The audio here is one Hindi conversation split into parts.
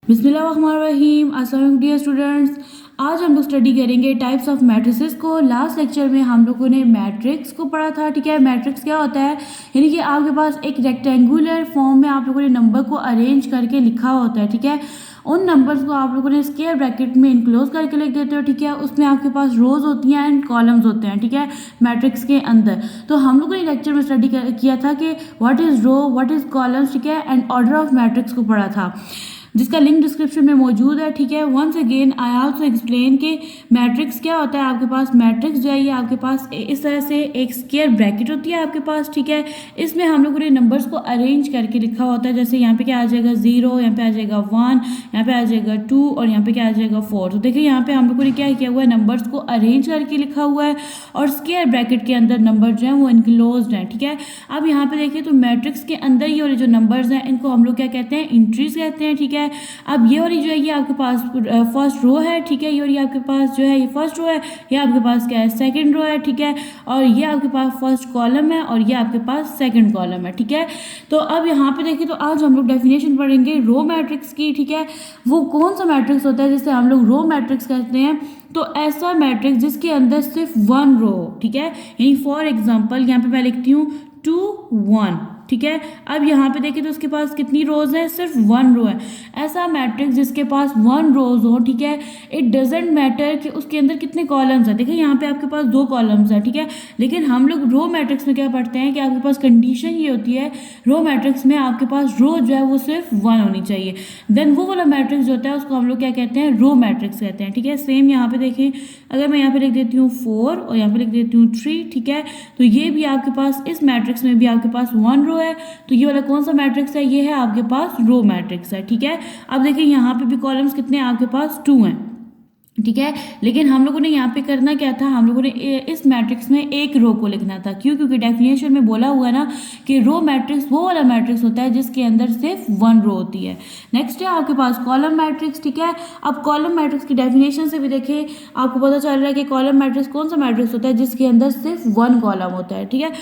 बिस्मिल्लाहिर्रहमानिर्रहीम। अस्सलाम वालेकुम डियर स्टूडेंट्स। आज हम लोग स्टडी करेंगे टाइप्स ऑफ मैट्रिसेस को। लास्ट लेक्चर में हम लोगों ने मैट्रिक्स को पढ़ा था। ठीक है, मैट्रिक्स क्या होता है, यानी कि आपके पास एक रेक्टेंगुलर फॉर्म में आप लोगों ने नंबर को अरेंज करके लिखा होता है। ठीक है, उन नंबर्स को आप लोगों ने स्क्वायर ब्रैकेट में इनक्लोज करके लिख देते हो। ठीक है, उसमें आपके पास रोज होती हैं एंड कॉलम्स होते हैं। ठीक है, मैट्रिक्स के अंदर तो हम लोगों ने लेक्चर में स्टडी किया था कि what is row, what is columns, ठीक है, एंड ऑर्डर ऑफ मैट्रिक्स को पढ़ा था, जिसका लिंक डिस्क्रिप्शन में मौजूद है। ठीक है, once again I also explain कि मैट्रिक्स क्या होता है। आपके पास मैट्रिक्स जो है ये आपके पास इस तरह से एक स्क्वायर ब्रैकेट होती है आपके पास। ठीक है, इसमें हम लोगों ने नंबर्स को अरेंज करके लिखा होता है। जैसे यहाँ पे क्या आ जाएगा 0, यहाँ पे आ जाएगा 1, यहाँ पे आ जाएगा 2 और यहाँ पे क्या आ जाएगा 4। तो देखिए यहाँ पे हम लोगों ने क्या किया हुआ है, नंबर्स को अरेंज करके लिखा हुआ है और स्क्वायर ब्रैकेट के अंदर नंबर जो है वो इनक्लोज्ड हैं। ठीक है, अब यहाँ पे देखिए तो मैट्रिक्स के अंदर ये वाले जो नंबर्स हैं इनको हम लोग क्या कहते हैं, एंट्रीज कहते हैं। ठीक है, अब ये वाली जो है ये आपके पास फर्स्ट रो है। ठीक है, ये वाली आपके पास जो है ये फर्स्ट रो है, ये आपके पास क्या है सेकंड रो है। ठीक है, और ये आपके पास फर्स्ट कॉलम है और ये आपके पास सेकंड कॉलम है। ठीक है, तो अब यहाँ पे देखिए तो आज हम लोग डेफिनेशन पढ़ेंगे रो मैट्रिक्स की। ठीक है, वो कौन सा मैट्रिक्स होता है जिसे हम लोग रो मैट्रिक्स कहते हैं, तो ऐसा मैट्रिक्स जिसके अंदर सिर्फ वन रो हो। ठीक है, यानी फॉर एग्जांपल यहाँ पे मैं लिखती हूँ 2 1। ठीक है, अब यहाँ पे देखिए तो उसके पास कितनी रोज है, सिर्फ वन रो है। ऐसा मैट्रिक्स जिसके पास वन रोज हो, ठीक है, इट डजेंट मैटर कि उसके अंदर कितने कॉलम्स हैं। देखिए यहाँ पे आपके पास 2 कॉलम्स हैं। ठीक है, लेकिन हम लोग रो मैट्रिक्स में क्या पढ़ते हैं कि आपके पास कंडीशन ये होती है, रो मैट्रिक्स में आपके पास रो जो है वो सिर्फ वन होनी चाहिए। देन वो वाला मैट्रिक्स जो होता है उसको हम लोग क्या कहते हैं, रो मैट्रिक्स कहते हैं। ठीक है, सेम यहाँ पे देखें, अगर मैं यहाँ पे लिख देती हूँ 4 और यहाँ पे लिख देती हूँ 3, ठीक है, तो ये भी आपके पास इस मैट्रिक्स में भी आपके पास वन रो है। तो ये वाला कौन सा मैट्रिक्स है, ये है आपके पास रो मैट्रिक्स है। ठीक है, अब देखिए यहाँ पे भी कॉलम्स कितने हैं, आपके पास 2 हैं। ठीक है, लेकिन हम लोगों ने यहाँ पे करना क्या था, हम लोगों ने इस मैट्रिक्स में एक रो को लिखना था। क्यों, क्योंकि डेफिनेशन में बोला हुआ है ना कि रो मैट्रिक्स वो वाला मैट्रिक्स होता है जिसके अंदर सिर्फ वन रो होती है। नेक्स्ट है आपके पास कॉलम मैट्रिक्स। ठीक है, अब कॉलम मैट्रिक्स की डेफिनेशन से भी देखें आपको पता चल रहा है कि कॉलम मैट्रिक्स कौन सा मैट्रिक्स होता है जिसके अंदर सिर्फ वन कॉलम होता है। ठीक है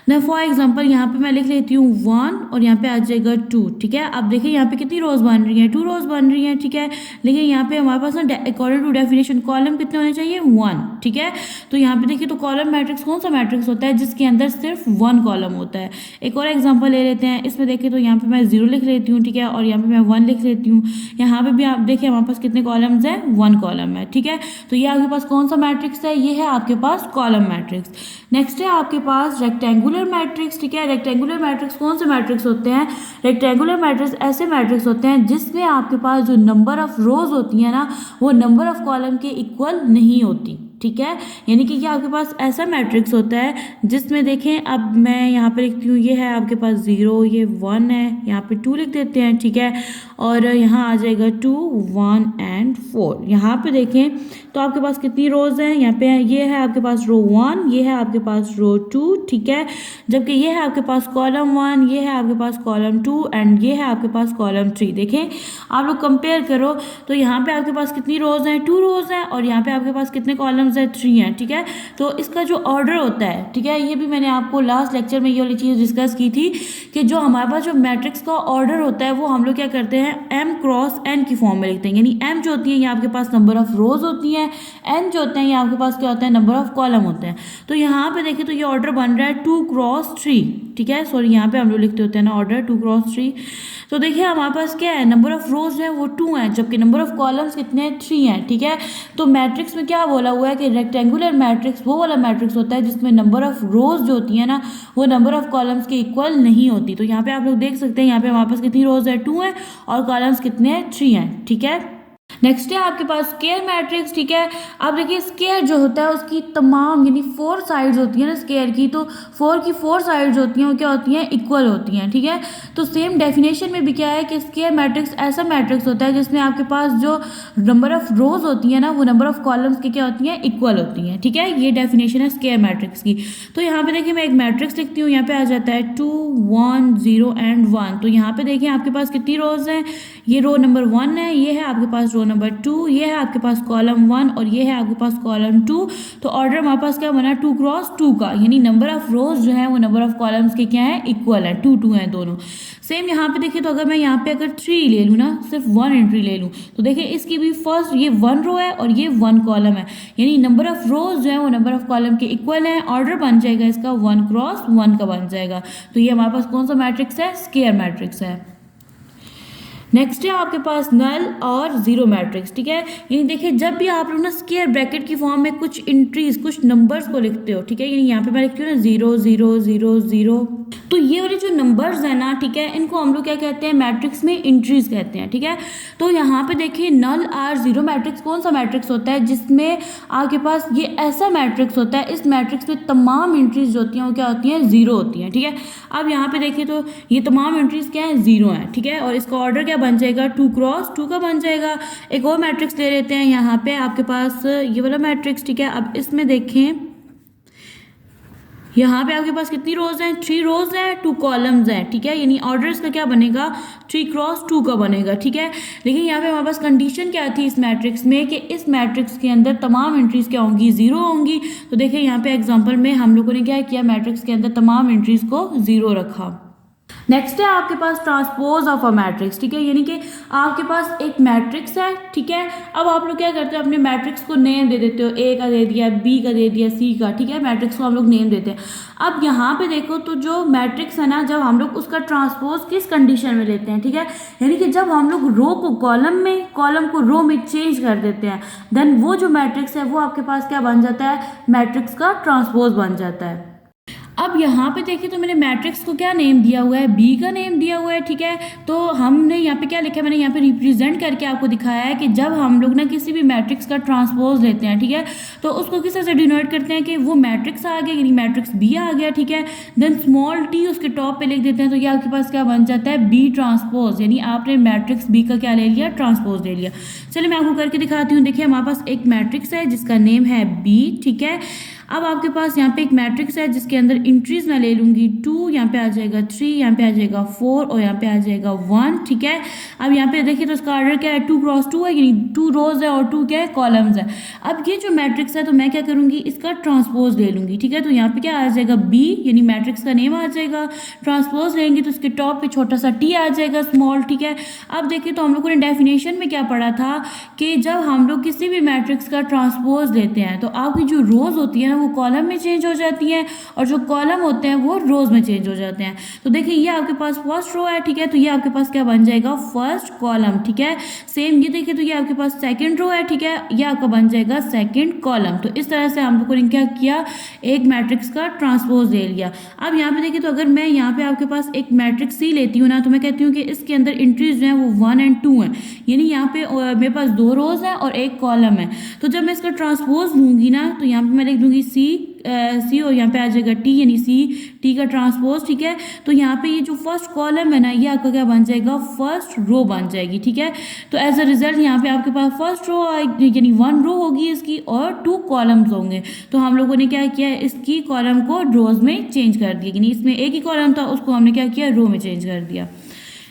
ना, फॉर एग्जाम्पल यहाँ पे मैं लिख लेती हूँ 1 और यहाँ पे आ जाएगा 2। ठीक है, अब देखिए यहाँ पे कितनी रोज बन रही है, 2 रोज बन रही है। ठीक है, लेकिन यहाँ पे हमारे पास ना अकॉर्डिंग टू डेफिनेशन कॉलम कितने होने चाहिए, 1। ठीक है, तो यहाँ पे देखिए तो कॉलम मैट्रिक्स कौन सा मैट्रिक्स होता है जिसके अंदर सिर्फ वन कॉलम होता है। एक और एग्जाम्पल ले लेते हैं, इसमें देखिए तो यहाँ पे मैं 0 लिख लेती हूँ। ठीक है, और यहाँ पे मैं 1 लिख लेती हूँ। यहाँ पे भी आप देखिए हमारे पास कितने कॉलम्स हैं, 1 कॉलम है। ठीक है, तो ये आपके पास कौन सा मैट्रिक्स है, ये है आपके पास कॉलम मैट्रिक्स। नेक्स्ट है आपके पास रेक्टेंगुलर मैट्रिक्स। ठीक है, रेक्टेंगुलर मैट्रिक्स कौन से मैट्रिक्स होते हैं, रेक्टेंगुलर मैट्रिक्स ऐसे मैट्रिक्स होते हैं जिसमें आपके पास जो नंबर ऑफ रोज होती है ना वो नंबर ऑफ कॉलम के इक्वल नहीं होती। ठीक है, यानी कि ये आपके पास ऐसा मैट्रिक्स होता है जिसमें देखें, अब मैं यहाँ पे लिखती हूँ, ये है आपके पास 0, ये 1 है, यहाँ पे 2 लिख देते हैं। ठीक है, और यहाँ आ जाएगा 2 1 एंड 4। यहाँ पे देखें तो आपके पास कितनी रोज हैं, यहाँ पे ये है आपके पास रो 1, ये है आपके पास रो 2। ठीक है, जबकि ये है आपके पास कॉलम 1, ये है आपके पास कॉलम 2 एंड ये है आपके पास कॉलम 3। देखें आप लोग कंपेयर करो तो यहाँ पे आपके पास कितनी रोज हैं, 2 रोज हैं, और यहाँ पे आपके पास कितने कॉलम्स हैं, 3 हैं। ठीक है, तो इसका जो ऑर्डर होता है, ठीक है, ये भी मैंने आपको लास्ट लेक्चर में ये वाली चीज़ डिस्कस की थी कि जो हमारे पास जो मैट्रिक्स का ऑर्डर होता है वो हम लोग क्या करते हैं, m क्रॉस n की फॉर्म में लिखते हैं। यानी m जो होती है ये आपके पास नंबर ऑफ रोज होती हैं, n जो होते हैं ये आपके पास क्या होता है, नंबर ऑफ कॉलम होते हैं। तो यहाँ पे देखिए तो ये ऑर्डर बन रहा है 2 क्रॉस 3। ठीक है, सॉरी यहाँ पे हम लोग लिखते होते हैं ना ऑर्डर 2 क्रॉस 3। तो देखिए हमारे पास क्या है, नंबर ऑफ रोज है वो 2 हैं, जबकि नंबर ऑफ कॉलम्स कितने हैं, 3 हैं। ठीक है, तो मैट्रिक्स में क्या बोला हुआ है कि रेक्टेंगुलर मैट्रिक्स वो वाला मैट्रिक्स होता है जिसमें नंबर ऑफ रोज जो होती है ना वो नंबर ऑफ कॉलम्स के इक्वल नहीं होती। तो यहाँ पे आप लोग देख सकते हैं यहाँ पे हमारे पास कितनी रोज है, 2 है, और कॉलम्स कितने हैं, 3 हैं। ठीक है, नेक्स्ट है आपके पास स्क्वायर मैट्रिक्स। ठीक है, अब देखिए स्क्वायर जो होता है उसकी तमाम यानी 4 साइड्स होती है ना स्क्वायर की, तो 4 की 4 साइड्स होती हैं वो क्या होती हैं, इक्वल होती हैं। ठीक है, तो सेम डेफिनेशन में भी क्या है कि स्क्वायर मैट्रिक्स ऐसा मैट्रिक्स होता है जिसमें आपके पास जो नंबर ऑफ रोज होती है ना वो नंबर ऑफ कॉलम्स की क्या होती हैं, इक्वल होती हैं। ठीक है, ये डेफिनेशन है स्क्वायर मैट्रिक्स की। तो यहाँ पे देखिए मैं एक मैट्रिक्स लिखती हूँ, यहाँ पे आ जाता है 2 1 0 एंड 1। तो यहाँ पे देखिए आपके पास कितनी रोज हैं, ये रो नंबर 1 है, ये है आपके पास रो नंबर 2, ये है आपके पास कॉलम 1 और ये है आपके पास कॉलम 2। तो ऑर्डर हमारे पास क्या बना 2 क्रॉस 2 का, यानी नंबर ऑफ रोज जो है वो नंबर ऑफ कॉलम्स के क्या है इक्वल है, 2 2 है दोनों। सेम यहाँ पे देखिए, तो अगर मैं यहाँ पे अगर 3 ले लूँ ना, सिर्फ 1 एंट्री ले लूँ, तो देखिए इसकी भी फर्स्ट ये 1 रो है और ये 1 कॉलम है, यानी नंबर ऑफ रोज जो है वो नंबर ऑफ कॉलम के इक्वल है। ऑर्डर बन जाएगा इसका 1 क्रॉस 1 का बन जाएगा। तो ये हमारे पास कौन सा मैट्रिक्स है, स्क्वायर मैट्रिक्स है। नेक्स्ट है आपके पास नल और जीरो मैट्रिक्स, ठीक है। यानी देखिए जब भी आप लोग ना स्क्वायर ब्रैकेट की फॉर्म में कुछ एंट्रीज कुछ नंबर्स को लिखते हो, ठीक है, यानी यहाँ पे मैं लिखती हूँ ना 0 0 0 0, तो ये वाले जो नंबर्स है ना, ठीक है, इनको हम लोग क्या कहते हैं, मैट्रिक्स में एंट्रीज कहते हैं, ठीक है। तो यहाँ पे देखिए नल और जीरो मैट्रिक्स कौन सा मैट्रिक्स होता है, जिसमें आपके पास ये ऐसा मैट्रिक्स होता है, इस मैट्रिक्स में तमाम एंट्रीज जो होती हैं वो क्या होती हैं, जीरो होती हैं, ठीक है। अब यहाँ पे देखिए तो ये तमाम एंट्रीज क्या है, जीरो है, ठीक है, और इसका ऑर्डर क्या बन जाएगा 2 क्रॉस 2 का बन जाएगा। एक और मैट्रिक्स ले लेते हैं, यहाँ पे आपके पास ये वाला मैट्रिक्स, ठीक है। अब इसमें देखें यहाँ पे आपके पास कितनी रोज हैं, 3 रोज हैं, 2 कॉलम्स हैं, ठीक है, यानी ऑर्डर इसका क्या बनेगा 3 क्रॉस 2 का बनेगा, ठीक है। लेकिन यहाँ पे हमारे पास कंडीशन क्या थी इस मैट्रिक्स में कि इस मैट्रिक्स के अंदर तमाम एंट्रीज क्या होंगी, जीरो होंगी। तो देखिए यहाँ पे एग्जांपल में हम लोगों ने क्या किया, मैट्रिक्स के अंदर तमाम एंट्रीज को जीरो रखा। नेक्स्ट है आपके पास ट्रांसपोज ऑफ अ मैट्रिक्स, ठीक है, यानी कि आपके पास एक मैट्रिक्स है, ठीक है। अब आप लोग क्या करते हो, अपने मैट्रिक्स को नेम दे देते हो, ए का दे दिया, बी का दे दिया, सी का, ठीक है, मैट्रिक्स को हम लोग नेम देते हैं। अब यहाँ पे देखो तो जो मैट्रिक्स है ना, जब हम लोग उसका ट्रांसपोज किस कंडीशन में लेते हैं, ठीक है, यानी कि जब हम लोग रो को कॉलम में, कॉलम को रो में चेंज कर देते हैं, देन वो जो मैट्रिक्स है वो आपके पास क्या बन जाता है, मैट्रिक्स का ट्रांसपोज बन जाता है। अब यहाँ पे देखिए तो मैंने मैट्रिक्स को क्या नेम दिया हुआ है, बी का नेम दिया हुआ है, ठीक है। तो हमने यहाँ पे क्या लिखा है, मैंने यहाँ पे रिप्रेजेंट करके आपको दिखाया है कि जब हम लोग ना किसी भी मैट्रिक्स का ट्रांसपोज लेते हैं, ठीक है, तो उसको किस तरह से डिनोट करते हैं कि वो मैट्रिक्स आ गया, यानी मैट्रिक्स बी आ गया, ठीक है, देन स्मॉल टी उसके टॉप पे लिख देते हैं, तो ये आपके पास क्या बन जाता है, बी ट्रांसपोज, यानी आपने मैट्रिक्स बी का क्या ले लिया, ट्रांसपोज ले लिया। चलिए मैं आपको करके दिखाती हूँ। देखिए हमारे पास एक मैट्रिक्स है जिसका नेम है बी, ठीक है। अब आपके पास यहाँ पे एक मैट्रिक्स है जिसके अंदर इंट्रीज मैं ले लूंगी 2, यहाँ पे आ जाएगा 3, यहाँ पे आ जाएगा 4 और यहाँ पे आ जाएगा 1, ठीक है। अब यहाँ पे देखिए तो इसका ऑर्डर क्या है, 2 क्रॉस 2 है, यानी 2 रोज है और 2 क्या है, कॉलम्स है। अब ये जो मैट्रिक्स है तो मैं क्या करूंगी, इसका ट्रांसपोज ले लूंगी, ठीक है। तो यहाँ पे क्या आ जाएगा बी, यानी मैट्रिक्स का नेम आ जाएगा, ट्रांसपोज लेंगे तो इसके टॉप पे छोटा सा टी आ जाएगा, स्मॉल, ठीक है। अब देखिए तो हम लोगों ने डेफिनेशन में क्या पढ़ा था कि जब हम लोग किसी भी मैट्रिक्स का ट्रांसपोज लेते हैं तो आपकी जो रोज होती है वो कॉलम में चेंज हो जाती हैं और जो कॉलम होते हैं वो रोज में चेंज हो जाते हैं। तो देखिए ये आपके पास फर्स्ट रो है, ठीक है, तो ये आपके पास क्या बन जाएगा, फर्स्ट कॉलम, ठीक है। सेम ये देखिए तो ये आपके पास सेकंड रो है, ठीक है, ये आपका बन जाएगा सेकंड कॉलम। तो इस तरह से हम लोगों ने क्या किया, एक मैट्रिक्स का ट्रांसपोज ले लिया। अब यहाँ पे देखिए तो अगर मैं यहाँ पे आपके पास एक मैट्रिक्स सी लेती हूँ ना, तो मैं कहती हूँ कि इसके अंदर इंट्रीज जो है वो 1 और 2 है, यानी यहाँ पे मेरे पास 2 रोज है और एक कॉलम है। तो जब मैं इसका ट्रांसपोज लूंगी ना, तो यहाँ पे मैं लिख दूंगी सी और यहाँ पे आ जाएगा टी, यानी सी टी का ट्रांसपोज, ठीक है। तो यहाँ पे ये जो फर्स्ट कॉलम है ना, ये आपका क्या बन जाएगा, फर्स्ट रो बन जाएगी, ठीक है। तो एज अ रिजल्ट यहाँ पे आपके पास फर्स्ट रो यानी 1 रो होगी इसकी और 2 कॉलम्स होंगे। तो हम लोगों ने क्या किया, इसकी कॉलम को रोज में चेंज कर दिया, यानी इसमें एक ही कॉलम था उसको हमने क्या किया, रो में चेंज कर दिया।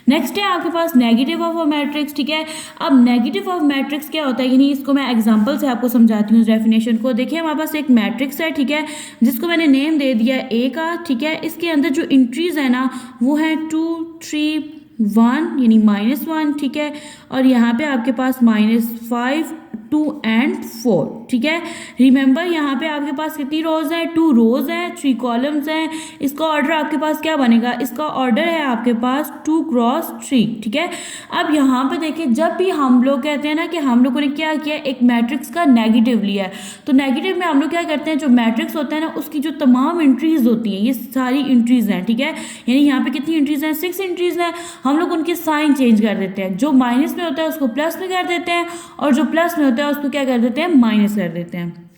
नेक्स्ट है आपके पास नेगेटिव ऑफ अ मैट्रिक्स, ठीक है। अब नेगेटिव ऑफ मैट्रिक्स क्या होता है, यानी इसको मैं एग्जांपल से आपको समझाती हूँ इस डेफिनेशन को। देखिए हमारे पास एक मैट्रिक्स है, ठीक है, जिसको मैंने नेम दे दिया ए का, ठीक है। इसके अंदर जो इंट्रीज है ना वो है 2 3 1 यानी -1, ठीक है, और यहाँ पे आपके पास -5 2 and 4, ठीक है। रिमेंबर यहाँ पे आपके पास कितनी रोज है, 2 रोज है, 3 कॉलम्स हैं। इसका ऑर्डर आपके पास क्या बनेगा, इसका ऑर्डर है आपके पास 2 क्रॉस 3, ठीक है। अब यहाँ पे देखिए जब भी हम लोग कहते हैं ना कि हम लोगों ने क्या किया, एक मैट्रिक्स का नेगेटिव लिया है, तो नेगेटिव में हम लोग क्या करते हैं, जो मैट्रिक्स होता है ना उसकी जो तमाम एंट्रीज होती हैं, ये सारी एंट्रीज हैं, ठीक है, यानी यहाँ पे कितनी एंट्रीज हैं, 6 एंट्रीज हैं। हम लोग उनके साइन चेंज कर देते हैं, जो माइनस में होता है उसको प्लस में कर देते हैं और जो प्लस में होता है उसको क्या कर देते हैं, माइनस कर देते हैं।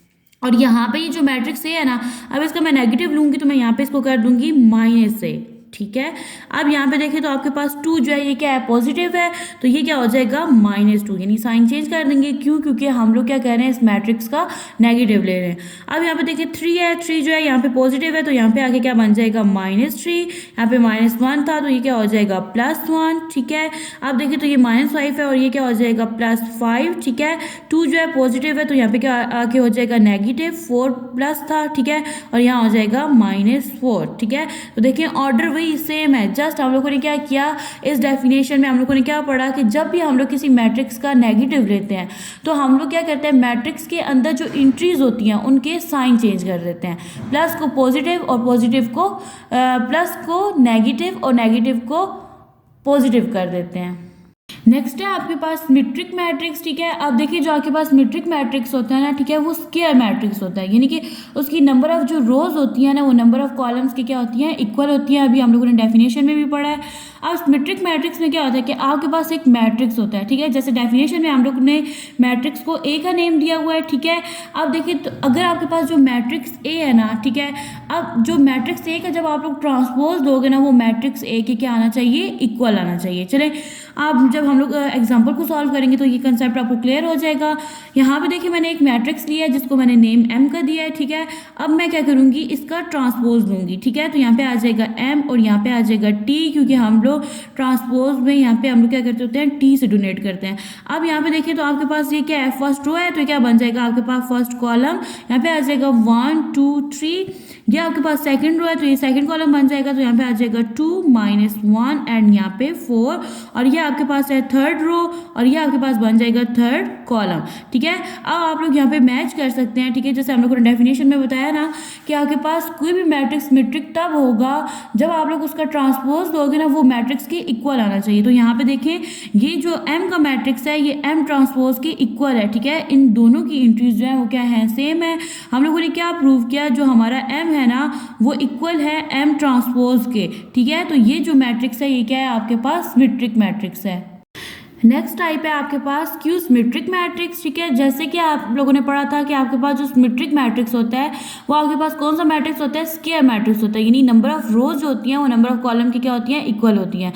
और यहाँ पे ये जो मैट्रिक्स है ना, अब इसका मैं नेगेटिव लूंगी तो मैं यहाँ पे इसको कर दूंगी -से, ठीक है। अब यहाँ पे देखें तो आपके पास 2 जो है ये क्या है, पॉजिटिव है, तो ये क्या हो जाएगा -2, यानी साइन चेंज कर देंगे। क्यों? क्योंकि हम लोग क्या कह रहे हैं, इस मैट्रिक्स का नेगेटिव ले रहे हैं। अब यहाँ पे देखिए 3 है, 3 जो है यहाँ पे पॉजिटिव है, तो यहाँ पे आगे क्या बन जाएगा -3, यहाँ पे -1 था तो ये क्या हो जाएगा +1, ठीक है। अब देखिए तो ये -5 है और ये क्या हो जाएगा +5, ठीक है। 2 जो है पॉजिटिव है तो यहाँ पे क्या आगे हो जाएगा नेगेटिव, 4 प्लस था, ठीक है, और यहाँ हो जाएगा -4, ठीक है। तो देखिए ऑर्डर वही सेम है, जस्ट हम लोगों ने क्या किया, इस डेफिनेशन में हम लोगों ने क्या पढ़ा कि जब भी हम लोग किसी मैट्रिक्स का नेगेटिव लेते हैं तो हम लोग क्या करते हैं, मैट्रिक्स के अंदर जो एंट्रीज होती हैं उनके साइन चेंज कर देते हैं। प्लस को पॉजिटिव और पॉजिटिव को प्लस को नेगेटिव और नेगेटिव को पॉजिटिव कर देते हैं। नेक्स्ट है आपके पास सिमेट्रिक मैट्रिक्स, ठीक है। अब देखिए जो आपके पास सिमेट्रिक मैट्रिक्स होता है ना, ठीक है, वो स्क्वायर मैट्रिक्स होता है, यानी कि उसकी नंबर ऑफ जो रोज होती है ना वो नंबर ऑफ कॉलम्स की क्या होती हैं, इक्वल होती हैं। अभी हम लोगों ने डेफिनेशन में भी पढ़ा है। अब सिमेट्रिक मैट्रिक्स में क्या होता है कि आपके पास एक मैट्रिक्स होता है, ठीक है, जैसे डेफिनेशन में हम लोग ने मैट्रिक्स को ए का नेम दिया हुआ है, ठीक है। अब देखिए तो अगर आपके पास जो मैट्रिक्स ए है ना, ठीक है, अब जो मैट्रिक्स ए का जब आप लोग ट्रांसपोज दोगे ना वो मैट्रिक्स ए के क्या आना चाहिए, इक्वल आना चाहिए। चले अब जब हम लोग एग्जाम्पल को सॉल्व करेंगे तो ये कंसेप्ट आपको क्लियर हो जाएगा। यहाँ पे देखिए मैंने एक मैट्रिक्स लिया है जिसको मैंने नेम एम का दिया है, ठीक है। अब मैं क्या करूँगी, इसका ट्रांसपोज दूंगी, ठीक है। तो यहाँ पे आ जाएगा एम और यहाँ पे आ जाएगा टी, क्योंकि हम लोग ट्रांसपोज में यहाँ पे हम लोग क्या करते होते हैं, टी से डोनेट करते हैं। अब यहाँ पे देखिए तो आपके पास ये क्या है, फर्स्ट रो है, तो क्या बन जाएगा आपके पास फर्स्ट कॉलम, यहाँ पे आ जाएगा 1 2 3। ये आपके पास सेकंड रो है तो ये सेकंड कॉलम बन जाएगा, तो यहाँ पे आ जाएगा 2 -1 एंड यहाँ पे 4, और ये आपके पास है थर्ड रो और ये आपके पास बन जाएगा थर्ड कॉलम, ठीक है। अब आप लोग यहाँ पे मैच कर सकते हैं, ठीक है, जैसे हम लोगों ने डेफिनेशन में बताया ना कि आपके पास कोई भी मैट्रिक्स सिमेट्रिक तब होगा जब आप लोग उसका ट्रांसपोज दोगे ना वो मैट्रिक्स के इक्वल आना चाहिए। तो यहाँ पे देखें ये जो एम का मैट्रिक्स है ये एम ट्रांसपोज के इक्वल है, ठीक है। इन दोनों की एंट्रीज जो है वो क्या है, सेम है। हम लोगों ने क्या प्रूव किया, जो हमारा एम है ना वो इक्वल है एम ट्रांसपोज के, ठीक है। तो ये जो मैट्रिक्स है ये क्या है, आपके पास सिमेट्रिक मैट्रिक्स है। नेक्स्ट टाइप है आपके पास क्यू सिमेट्रिक मैट्रिक्स, ठीक है। जैसे कि आप लोगों ने पढ़ा था कि आपके पास जो सिमेट्रिक मैट्रिक्स होता है वो आपके पास कौन सा मैट्रिक्स होता है, स्क्वायर मैट्रिक्स होता है, यानी नंबर ऑफ रोज होती हैं वो नंबर ऑफ कॉलम की क्या होती हैं, इक्वल होती हैं।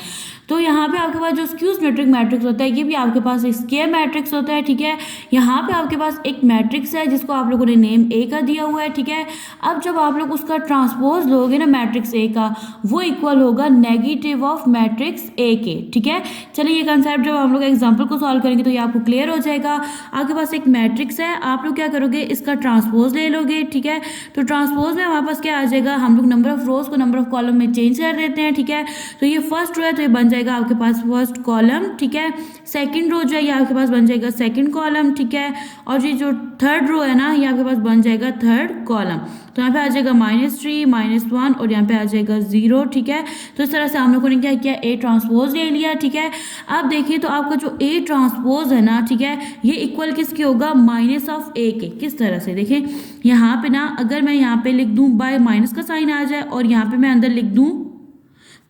तो यहाँ पे आपके पास जो स्क्यू सिमेट्रिक मैट्रिक्स होता है ये भी आपके पास एक स्क्वायर मैट्रिक्स होता है, ठीक है। यहाँ पे आपके पास एक मैट्रिक्स है जिसको आप लोगों ने नेम ए का दिया हुआ है, ठीक है। अब जब आप लोग उसका ट्रांसपोज लोगे ना मैट्रिक्स ए का, वो इक्वल होगा नेगेटिव ऑफ मैट्रिक्स ए के, ठीक है। चलिए ये कंसेप्ट जब हम लोग एग्जाम्पल को सॉल्व करेंगे तो ये आपको क्लियर हो जाएगा। आपके पास एक मैट्रिक्स है, आप लोग क्या करोगे, इसका ट्रांसपोज ले लोगे, ठीक है। तो ट्रांसपोज में हमारे पास क्या आ जाएगा, हम लोग नंबर ऑफ रोज को नंबर ऑफ कॉलम में चेंज कर देते हैं, ठीक है। तो ये फर्स्ट रो है तो ये बन जाएगा आपके पास फर्स्ट कॉलम, ठीक है। सेकंड रो जो है ये आपके पास बन जाएगा सेकंड कॉलम, ठीक है। और ये जो थर्ड रो है ना ये आपके पास बन जाएगा थर्ड कॉलम। तो यहाँ पे आ जाएगा -3 -1 और यहाँ पे आ जाएगा 0, ठीक है। तो इस तरह से हम लोगों ने क्या किया, ए ट्रांसपोज ले लिया, ठीक है। अब देखिए तो आपका जो ए ट्रांसपोज है ना, ठीक है, ये इक्वल किसके होगा, माइनस ऑफ ए के। किस तरह से देखें, यहाँ पे ना अगर मैं यहाँ पे लिख दूँ बाय माइनस का साइन आ जाए और यहाँ पे मैं अंदर लिख दूँ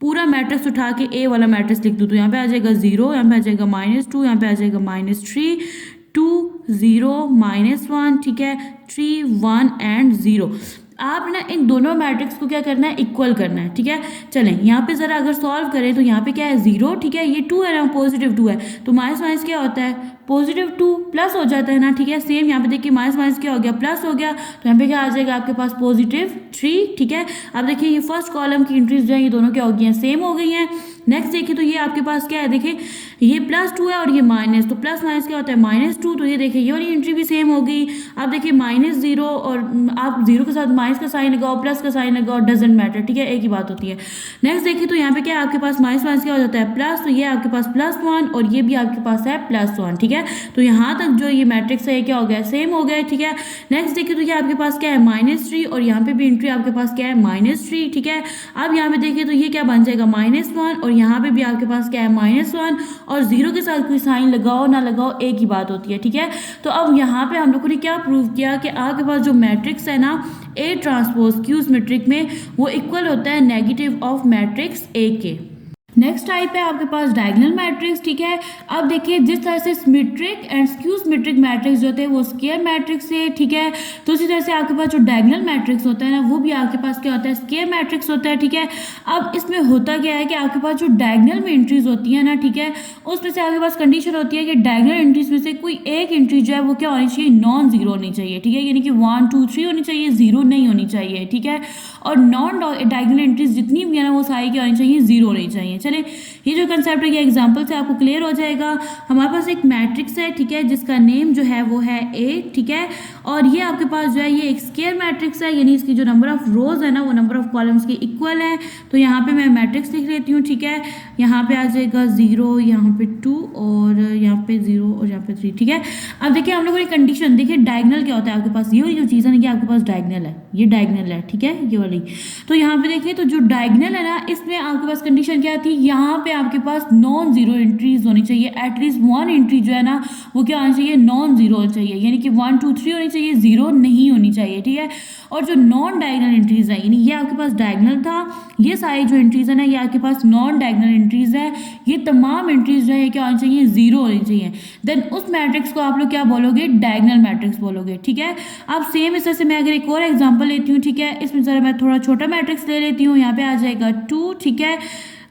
पूरा मैट्रिक्स उठा के ए वाला मैट्रिक्स लिख दूँ तो यहाँ पे आ जाएगा 0, यहाँ पे आ जाएगा -2, यहाँ पे आ जाएगा -3 2 0 -1, ठीक है, 3 1 एंड 0। आप ना इन दोनों मैट्रिक्स को क्या करना है, इक्वल करना है, ठीक है। चलें यहाँ पे ज़रा अगर सॉल्व करें तो यहाँ पे क्या है 0, ठीक है, ये 2 है ना, पॉजिटिव 2 है तो माइनस माइनस क्या होता है, पॉजिटिव 2 प्लस हो जाता है ना, ठीक है। सेम यहाँ पे देखिए माइनस माइनस क्या हो गया, प्लस हो गया, तो यहाँ पे क्या आ जाएगा आपके पास +3, ठीक है। अब देखिए ये फर्स्ट कॉलम की एंट्रीज जो है ये दोनों क्या हो गई हैं, सेम हो गई हैं। नेक्स्ट देखिए तो ये आपके पास क्या है, देखिए ये +2 है और ये माइनस, तो प्लस माइनस क्या होता है, -2, तो ये देखिए ये वाली एंट्री भी सेम हो गई। अब देखिए -0 और आप 0 के साथ माइनस का साइन लगाओ, प्लस का साइन लगाओ, डजेंट मैटर, ठीक है, एक ही बात होती है। नेक्स्ट देखिए तो यहाँ पे क्या है आपके पास माइनस माइनस क्या हो जाता है, प्लस, तो ये आपके पास +1 और ये भी आपके पास है +1, ठीक है। तो यहाँ तक जो ये मैट्रिक्स है क्या हो गया, सेम हो गया, ठीक है। नेक्स्ट देखिए तो ये आपके पास क्या है, -3 और यहाँ पे भी एंट्री आपके पास क्या है, -3, ठीक है। अब यहाँ पे देखिए तो ये क्या बन जाएगा -1 और यहाँ पे भी आपके पास क्या है -1 और 0 के साथ कोई साइन लगाओ ना लगाओ एक ही बात होती है, ठीक है। तो अब यहाँ पे हम लोगों ने क्या प्रूव किया कि आपके पास जो मैट्रिक्स है ना ए ट्रांसपोज क्यू सिमेट्रिक में वो इक्वल होता है नेगेटिव ऑफ मैट्रिक्स ए के। नेक्स्ट टाइप है आपके पास डायगोनल मैट्रिक्स, ठीक है। अब देखिए जिस तरह से symmetric and skew symmetric matrix जो होते हैं वो स्क्वायर मैट्रिक्स है, ठीक है। तो उसी तरह से आपके पास जो डायगोनल मैट्रिक्स होता है ना वो भी आपके पास क्या होता है, स्क्वायर मैट्रिक्स होता है, ठीक है। अब इसमें होता क्या है कि आपके पास जो डायगोनल में एंट्रीज होती है ना, ठीक है, उसमें से आपके पास कंडीशन होती है कि डायगोनल एंट्रीज में से कोई एक एंट्री जो है वो क्या होनी चाहिए, नॉन जीरो होनी चाहिए, ठीक है। यानी कि 1 2 3 होनी चाहिए, जीरो नहीं होनी चाहिए, ठीक है। और नॉन डायगोनल एंट्रीज जितनी भी है ना वो सारी क्या होनी चाहिए, जीरो होनी चाहिए। चले ये जो कंसेप्ट है ये एग्जांपल से आपको क्लियर हो जाएगा। हमारे पास एक मैट्रिक्स है, ठीक है, जिसका नेम जो है वो है ए, ठीक है। और ये आपके पास जो है ये एक स्क्वायर मैट्रिक्स है, यानी इसकी जो नंबर ऑफ रोज है ना वो नंबर ऑफ कॉलम्स के इक्वल है। तो यहाँ पे मैं मैट्रिक्स लिख लेती हूँ, ठीक है। यहाँ पे आ जाएगा 0, यहाँ पे 2 और यहाँ पे 0 और यहाँ पे 3, ठीक है। अब देखिए हम लोगों ने कंडीशन देखिए डायगोनल क्या होता है आपके पास, ये वाली जो चीज़ है ना ये आपके पास डायगोनल है, ये डायगोनल है, ठीक है, ये वाली। तो यहाँ पे देखिए तो जो डायगोनल है ना इसमें आपके पास कंडीशन क्या थी, यहाँ पे आपके पास नॉन जीरो एंट्रीज होनी चाहिए, एटलीस्ट वन एंट्री जो है ना वो क्या होनी चाहिए, नॉन जीरो होनी चाहिए, यानी कि 1 2 3 होनी चाहिए, जीरो नहीं होनी चाहिए, ठीक है। और जो नॉन डायगोनल एंट्रीज है यानी ये आपके पास डायगोनल था, ये सारी जो एंट्रीज है ना ये आपके पास नॉन डायगोनल एंट्रीज है, ये तमाम एंट्रीज जो है ये क्या होनी चाहिए, जीरो होनी चाहिए। देन उस मैट्रिक्स को आप लोग क्या बोलोगे, डायगोनल मैट्रिक्स बोलोगे, ठीक है। अब सेम इस तरह से मैं अगर एक और एग्जांपल लेती हूँ, ठीक है, इसमें जरा मैं थोड़ा छोटा मैट्रिक्स ले लेती हूँ, यहाँ पे आ जाएगा 2, ठीक है।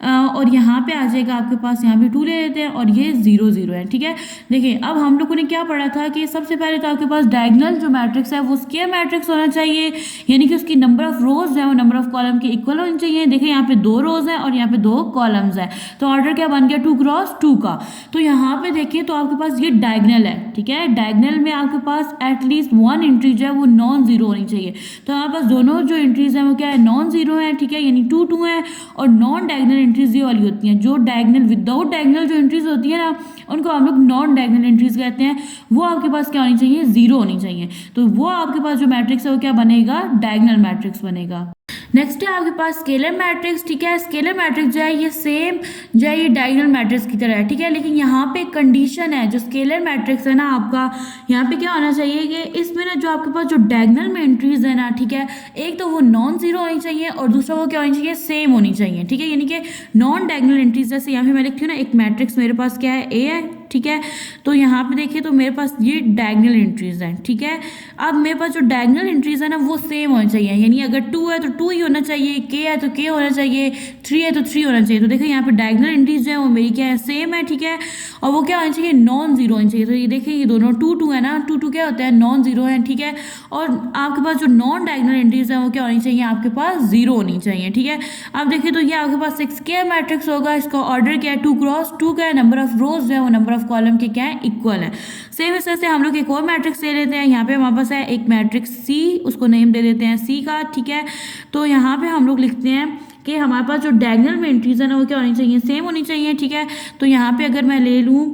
और यहाँ पे आ जाएगा आपके पास, यहाँ पे 2 ले लेते हैं और ये 0 0 है, ठीक है। देखिए अब हम लोगों ने क्या पढ़ा था कि सबसे पहले तो आपके पास डायगोनल जो मैट्रिक्स है वो स्क्वायर मैट्रिक्स होना चाहिए, यानी कि उसकी नंबर ऑफ रोज है वो नंबर ऑफ कॉलम के इक्वल होनी चाहिए। देखिए यहाँ पे 2 रोज है और यहाँ पे 2 कॉलम्स है, तो ऑर्डर क्या बन गया, 2 क्रॉस 2 का। तो यहाँ पे देखिए तो आपके पास ये डायगोनल है, ठीक है। डायगोनल में आपके पास एटलीस्ट वन एंट्री जो है वो नॉन जीरो होनी चाहिए। तो हमारे पास दोनों जो एंट्रीज है वो क्या है, नॉन जीरो है, ठीक है, यानी 2 2 है। और नॉन डायगोनल एंट्रीज ये वाली होती हैं, जो डायगोनल विदाउट डायगोनल जो एंट्रीज होती है ना उनको हम लोग नॉन डायगोनल एंट्रीज कहते हैं। वो आपके पास क्या होनी चाहिए, जीरो होनी चाहिए। तो वो आपके पास जो मैट्रिक्स है वो क्या बनेगा, डायगोनल मैट्रिक्स बनेगा। नेक्स्ट है आपके पास स्केलर मैट्रिक्स, ठीक है। स्केलर मैट्रिक्स जो है ये सेम जो है ये डायगोनल मैट्रिक्स की तरह है, ठीक है। लेकिन यहाँ पे कंडीशन है, जो स्केलर मैट्रिक्स है ना आपका, यहाँ पे क्या होना चाहिए कि इसमें ना जो आपके पास जो डायगोनल में एंट्रीज है ना, ठीक है, एक तो वो नॉन जीरो होनी चाहिए और दूसरा वो क्या होनी चाहिए, सेम होनी चाहिए, ठीक है। यानी कि नॉन डायगोनल एंट्रीज, जैसे यहाँ पे मैं लिखती हूँ ना एक मैट्रिक्स मेरे पास क्या है, ए है, ठीक है। तो यहाँ पे देखिए तो मेरे पास ये डायगोनल एंट्रीज हैं, ठीक है। अब मेरे पास जो डायगोनल एंट्रीज है ना वो सेम होनी चाहिए, यानी अगर 2 है तो 2 ही होना चाहिए, k है तो k होना चाहिए, 3 है तो 3 होना चाहिए। तो देखिए यहाँ पे डायगोनल एंट्रीज जो है वो मेरी क्या है, सेम है, ठीक है। और वो क्या होनी चाहिए, नॉन जीरो होनी चाहिए। तो ये देखिए ये दोनों 2 2 है ना, 2 2 क्या होता है, नॉन जीरो है, ठीक है। और आपके पास जो नॉन डायगोनल एंट्रीज है वो क्या होनी चाहिए, आपके पास जीरो होनी चाहिए, ठीक है। अब देखिए तो ये आपके पास एक स्क्वायर मैट्रिक्स होगा, इसका ऑर्डर क्या है, 2 क्रॉस 2 का है, नंबर ऑफ रोज जो है वो नंबर ऑफ कॉलम के क्या है, इक्वल है। सेम इस तरह से हम लोग एक और मैट्रिक्स ले लेते हैं, यहाँ पे हमारे पास है एक मैट्रिक्स सी, उसको नेम दे देते हैं सी का, ठीक है। तो यहाँ पे हम लोग लिखते हैं कि हमारे पास जो डायगोनल में एंट्रीज है ना वो क्या होनी चाहिए, सेम होनी चाहिए, ठीक है। तो यहाँ पे अगर मैं ले लूँ,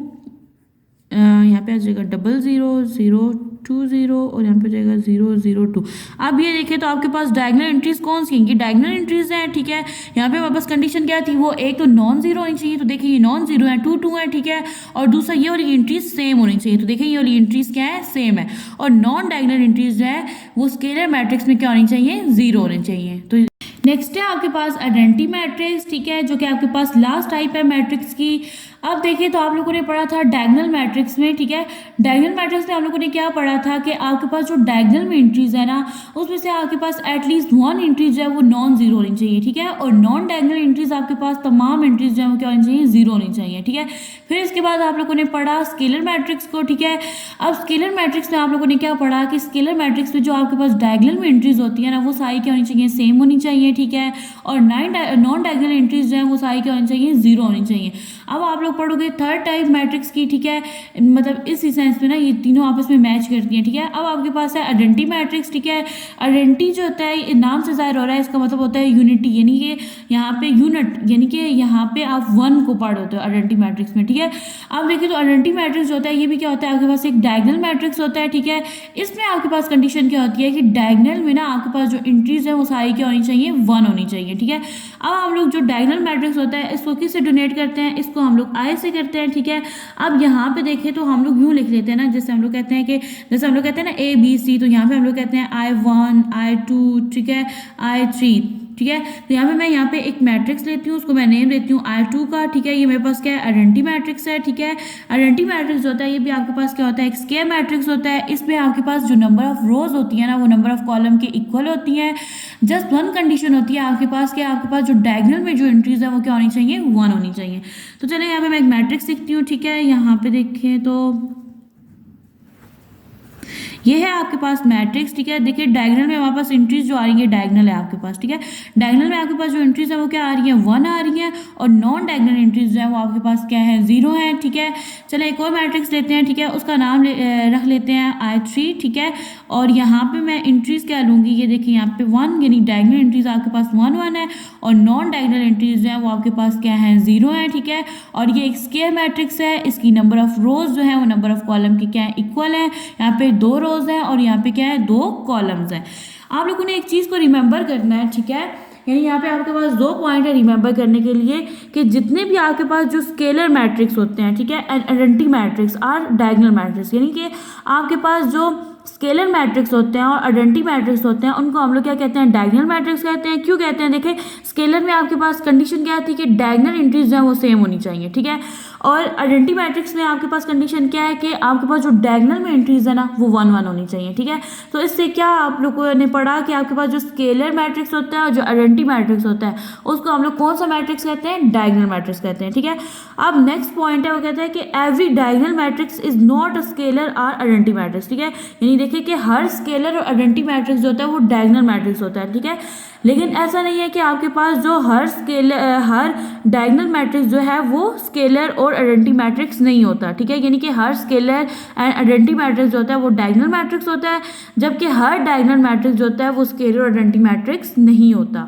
यहाँ पे आ जाएगा 0 0 0 2 0 और यहाँ पे जाएगा 0 0 2। अब ये देखें तो आपके पास डायगोनल एंट्रीज कौन सी हैं, डायगोनल एंट्रीज हैं, ठीक है। यहाँ पे वापस कंडीशन क्या थी, वो एक तो नॉन जीरो होनी चाहिए, तो देखिए ये नॉन जीरो है, 2 2 है, ठीक है। और दूसरा ये वाली एंट्रीज सेम होनी चाहिए, तो देखिए ये वाली एंट्रीज क्या है, सेम है। और नॉन डायगोनल एंट्रीज जो है वो स्केलर मैट्रिक्स में क्या होनी चाहिए, जीरो होनी चाहिए। तो नेक्स्ट है आपके पास आइडेंटिटी मैट्रिक्स, ठीक है, जो कि आपके पास लास्ट टाइप है मैट्रिक्स की। अब देखिए तो आप लोगों ने पढ़ा था डायगोनल मैट्रिक्स में, ठीक है। डायगोनल मैट्रिक्स में आप लोगों ने क्या पढ़ा था कि आपके पास जो डायगोनल में एंट्रीज है ना उसमें से आपके पास एटलीस्ट वन एंट्रीज है वो नॉन जीरो होनी चाहिए, ठीक है। और नॉन डायगोनल एंट्रीज आपके पास तमाम एंट्रीज जो है वो क्या होनी चाहिए, जीरो होनी चाहिए, ठीक है। फिर इसके बाद आप लोगों ने पढ़ा स्केलर मैट्रिक्स को, ठीक है। अब स्केलर मैट्रिक्स में आप लोगों ने क्या पढ़ा कि स्केलर मैट्रिक्स में जो आपके पास डायगोनल में एंट्रीज होती है ना वो सारी क्या होनी चाहिए, सेम होनी चाहिए, ठीक है। और नॉन डायगोनल एंट्रीज जो है वो सारी क्या होनी चाहिए, जीरो होनी चाहिए। अब आप लोग पढ़ोगे थर्ड टाइप मैट्रिक्स की, ठीक है। मतलब इस सेंस में ना ये तीनों आपस में मैच करती हैं, ठीक है। अब आपके पास है आइडेंटिटी मैट्रिक्स, ठीक है। आइडेंटिटी जो होता है नाम से जाहिर हो रहा है, इसका मतलब होता है यूनिटी, यानी कि यहाँ पे यूनिट, यानी कि यहाँ पे आप वन को पढ़ होते हो आइडेंटिटी मैट्रिक्स में, ठीक है। अब देखिए तो आइडेंटिटी मैट्रिक्स जो होता है ये भी क्या होता है, आपके पास एक डायगोनल मैट्रिक्स होता है, ठीक है। इसमें आपके पास कंडीशन क्या होती है कि डायगोनल में ना आपके पास जो एंट्रीज है वो सारी क्या होनी चाहिए, वन होनी चाहिए, ठीक है। अब हम लोग जो डायगोनल मैट्रिक्स होता है इसको किससे डोनेट करते हैं, इसको हम लोग आई से करते हैं, ठीक है। अब यहाँ पे देखें तो हम लोग यूँ लिख लेते हैं ना, जैसे हम लोग कहते हैं कि जैसे हम लोग कहते हैं ना A B C, तो यहाँ पे हम लोग कहते हैं I1 I2, ठीक है, I3, ठीक है। तो यहाँ पे मैं यहाँ पे एक मैट्रिक्स लेती हूँ, उसको मैं नेम देती हूँ I2 का, ठीक है। ये मेरे पास क्या है, आइडेंटिटी मैट्रिक्स है, ठीक है। आइडेंटिटी मैट्रिक्स होता है, ये भी आपके पास क्या होता है, एक स्क्वायर मैट्रिक्स होता है। इसमें आपके पास जो नंबर ऑफ रोज होती है ना, वो नंबर ऑफ कॉलम के इक्वल होती हैं। जस्ट वन कंडीशन होती है आपके पास, क्या आपके पास जो डायगोनल में जो एंट्रीज है वो क्या होनी चाहिए, 1 होनी चाहिए। तो चलिए यहाँ पे मैं एक मैट्रिक्स लिखती हूँ, ठीक है। यहाँ पे देखें तो ये है आपके पास मैट्रिक्स, ठीक है। देखिए डायगोनल में हमारे पास एंट्रीज जो आ रही है, डायगोनल है आपके पास, ठीक है। डायगोनल में आपके पास जो एंट्रीज है वो क्या आ रही है, 1 आ रही है, और नॉन डायगोनल एंट्रीज जो है वो आपके पास क्या है, 0 है, ठीक है। चलो एक और मैट्रिक्स लेते हैं, ठीक है। उसका नाम रख लेते हैं I3, ठीक है। और यहाँ पे मैं एंट्रीज क्या लूंगी, ये देखिए यहाँ पे 1, यानी डायगोनल एंट्रीज आपके पास 1 1 है, और नॉन डायगोनल एंट्रीज जो है वो आपके पास क्या है, 0 है, ठीक है। और ये एक स्क्वायर मैट्रिक्स है, इसकी नंबर ऑफ रोज जो है वो नंबर ऑफ कॉलम के क्या है, इक्वल है। यहाँ पे 2 रोज है और यहाँ पे क्या है, 2 कॉलम्स हैं। आप लोगों ने एक चीज को रिमेंबर करना है, ठीक है। यानी यहाँ पे आपके पास 2 पॉइंट है रिमेंबर करने के लिए, कि जितने भी आपके पास जो स्केलर मैट्रिक्स होते हैं, ठीक है, एंड आइडेंटिटी मैट्रिक्स और डायगोनल मैट्रिक्स, यानी कि आपके पास जो स्केलर मैट्रिक्स होते हैं और आइडेंटिटी मैट्रिक्स होते हैं, उनको हम लोग क्या कहते हैं, डायगोनल मैट्रिक्स कहते हैं। क्यों कहते हैं, देखिए स्केलर में आपके पास कंडीशन क्या थी कि डायगोनल एंट्रीज जो है वो सेम होनी चाहिए, ठीक है। और आइडेंटिटी मैट्रिक्स में आपके पास कंडीशन क्या है कि आपके पास जो डायगोनल में एंट्रीज है ना, वो 1 1 होनी चाहिए, ठीक है। तो इससे क्या आप लोगों ने पढ़ा कि आपके पास जो स्केलर मैट्रिक्स होता है और जो आइडेंटिटी मैट्रिक्स होता है, उसको हम लोग कौन सा मैट्रिक्स कहते हैं, डायगोनल मैट्रिक्स कहते हैं, ठीक है। अब नेक्स्ट पॉइंट है, वो कहता है कि every diagonal matrix is not a scalar और आइडेंटिटी मैट्रिक्स, ठीक है। यानी देखिए कि हर स्केलर और आइडेंटिटी मैट्रिक्स जो होता है वो डायगोनल मैट्रिक्स होता है, ठीक है। लेकिन ऐसा नहीं है कि आपके पास जो हर डायगोनल मैट्रिक्स जो है वो स्केलर और आइडेंटिटी मैट्रिक्स नहीं होता, ठीक है। यानी कि हर स्केलर एंड आइडेंटिटी मैट्रिक्स जो होता है वो डायगोनल मैट्रिक्स होता है, जबकि हर डायगोनल मैट्रिक्स जो होता है वो स्केलर और आइडेंटिटी मैट्रिक्स नहीं होता।